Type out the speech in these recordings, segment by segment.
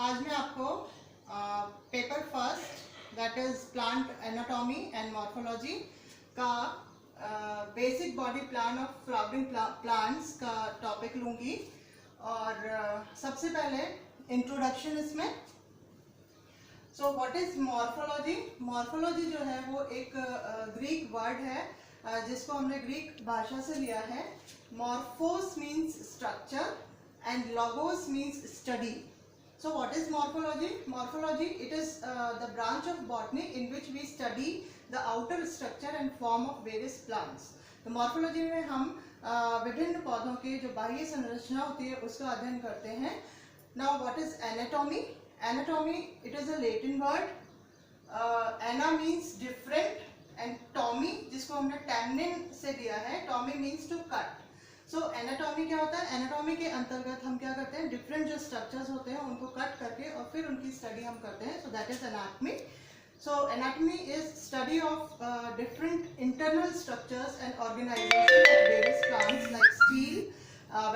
आज मैं आपको paper first that is plant anatomy and morphology का basic body plan of flowering plants का टॉपिक लूँगी। और सबसे पहले इंट्रोडक्शन इसमें। So what is morphology? Morphology जो है वो एक ग्रीक वर्ड है जिसको हमने ग्रीक भाषा से लिया है। मॉर्फोस means structure and logos means study. So what is morphology? Morphology, it is the branch of botany in which we study the outer structure and form of various plants. तो morphology में हम विभिन्न पौधों के जो बाह्य संरचना होती है उसका अध्ययन करते हैं। Now what is anatomy? Anatomy, it is a Latin word. Ana means different and tomy जिसको हमने tamnin से लिया है, tomy means to cut. So anatomy क्या होता है? एनाटॉमी के अंतर्गत हम क्या करते हैं, डिफरेंट जो स्ट्रक्चर्स होते हैं उनको कट करके और फिर उनकी स्टडी हम करते हैं। So that is anatomy. So anatomy is study of different internal structures and organization of various plants like stele,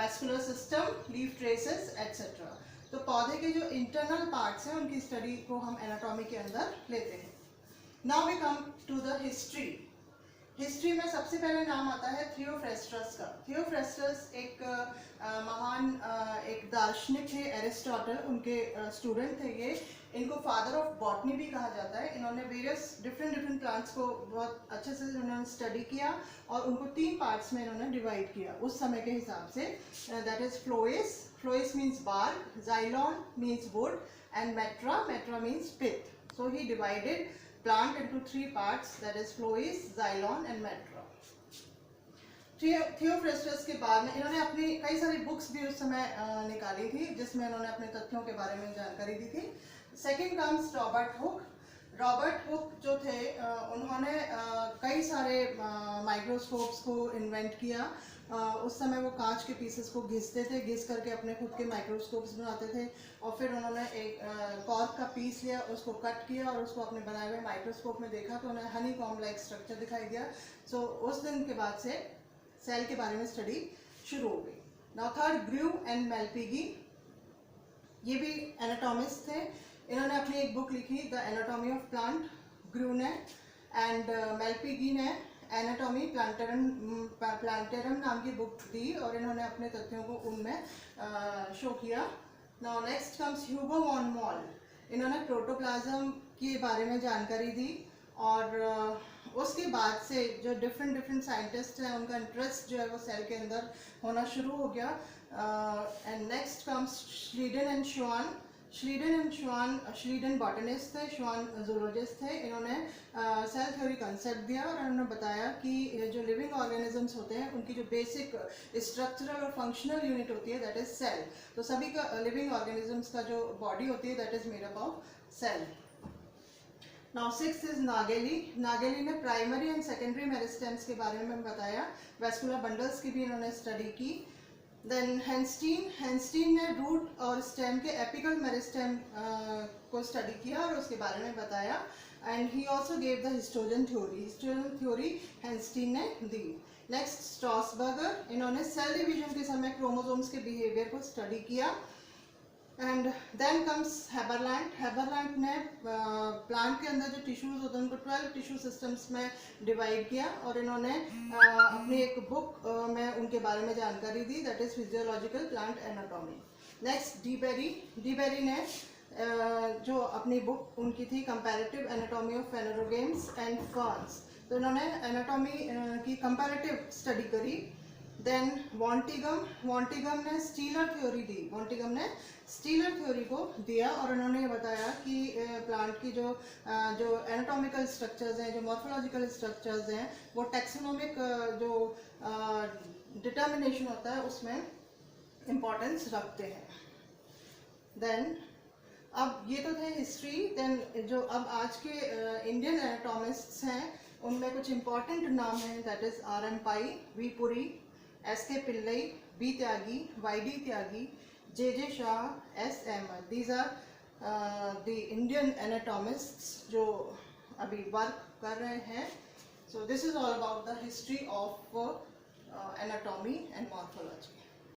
vascular system, leaf traces etcetera. तो पौधे के जो इंटरनल पार्ट्स हैं उनकी स्टडी को हम एनाटॉमी के अंदर लेते हैं। Now we come to the history. History में सबसे पहले नाम आता है थियोफ्रेस्टस का। थियोफ्रेस्टस एक महान एक दार्शनिक थे, एरिस्टोटल उनके स्टूडेंट थे ये। इनको फादर ऑफ बॉटनी भी कहा जाता है। इन्होंने वेरियस डिफरेंट प्लांट्स को बहुत अच्छे से उन्होंने स्टडी किया और उनको 3 पार्ट्स में इन्होंने डिवाइड किया उस समय के हिसाब से। That is phloios, phloios means bark, xylon means wood and metra, metra means pith. So he divided plant into 3 parts, that is phloem, xylon and metra. Theophrastus के बाद में इन्होंने अपनी कई सारी बुक्स भी उस समय निकाली थी जिसमें इन्होंने अपने तथ्यों के बारे में जानकारी दी थी। Second comes Robert Hooke. Robert Hooke जो थे उन्होंने कई सारे माइक्रोस्कोप्स को इन्वेंट किया। उस समय वो कांच के पीसेस को घिसते थे, घिस करके अपने खुद के माइक्रोस्कोप्स बनाते थे और फिर उन्होंने एक कॉर्क का पीस लिया, उसको कट किया और उसको अपने बनाए हुए माइक्रोस्कोप में देखा तो उन्हें हनी कॉम्ब लाइक स्ट्रक्चर दिखाई दिया। सो उस दिन के बाद से सेल के बारे में स्टडी शुरू हो गई। Now third, Grew and Malpighi. ये भी एनाटॉमिस्ट थे। इन्होंने अपनी एक बुक लिखी the anatomy of plant, Grew ने, एंड मेलपिगी ने एनाटॉमी प्लांटेरम नाम की बुक दी और इन्होंने अपने तथ्यों को उनमें शो किया। नाउ नेक्स्ट कम्स ह्यूगो वॉन मॉल। इन्होंने प्रोटोप्लाज्म के बारे में जानकारी दी और उसके बाद से जो डिफरेंट साइंटिस्ट हैं उनका इंटरेस्ट जो है वो सेल के अंदर होना शुरू हो गया। And next comes Schleiden and श्वान। श्लीडन बॉटनिस्ट थे, श्वान जूलॉजिस्ट थे। इन्होंने सेल थ्योरी कंसेप्ट दिया और उन्होंने बताया कि जो लिविंग ऑर्गेनिजम्स होते हैं उनकी जो बेसिक स्ट्रक्चरल और फंक्शनल यूनिट होती है दैट इज सेल। तो सभी का लिविंग ऑर्गेनिजम्स का जो बॉडी होती है that is made up of cell. Now 6 is Nageli. Nageli ने प्राइमरी एंड सेकेंडरी मेरिस्टेम्स के बारे में बताया। वैस्कुलर बंडल्स की भी इन्होंने स्टडी की। देन हैंस्टीन ने रूट और स्टेम के एपिकल मेरिस्टेम को स्टडी किया और उसके बारे में बताया। And he also gave the histogen theory. Histogen theory Hanstein ने दी। नेक्स्ट स्ट्रॉसबर्गर। इन्होंने सेल डिवीजन के समय क्रोमोसोम्स के बिहेवियर को स्टडी किया। And then comes Haberlandt. Haberlandt ने प्लांट के अंदर जो टिश्यूज होते हैं उनको 12 टिश्यू सिस्टम्स में डिवाइड किया और इन्होंने अपनी एक बुक में उनके बारे में जानकारी दी that is physiological plant anatomy. Next De Bary. De Bary ने जो अपनी बुक उनकी थी comparative anatomy of phanerogams and ferns. तो इन्होंने एनाटॉमी की कंपैरेटिव स्टडी करी। देन वॉन्टिगम ने स्टीलर थ्योरी दी। वॉन्टिगम ने स्टीलर थ्योरी को दिया और उन्होंने ये बताया कि प्लांट की जो एनाटॉमिकल स्ट्रक्चर्स हैं, जो मॉर्फोलॉजिकल स्ट्रक्चर्स हैं, वो टैक्सोनॉमिक जो डिटर्मिनेशन होता है उसमें इम्पोर्टेंस रखते हैं। देन अब ये तो थे हिस्ट्री। देन जो अब आज के इंडियन एनाटॉमिस्ट्स हैं उनमें कुछ इम्पॉर्टेंट नाम हैं that is RM Pai, V Puri, SK Pillai, B Tyagi, YD Tyagi, JJ Shah, S Ahmed. These are the Indian anatomists जो अभी वर्क कर रहे हैं। So this is all about the history of anatomy and morphology.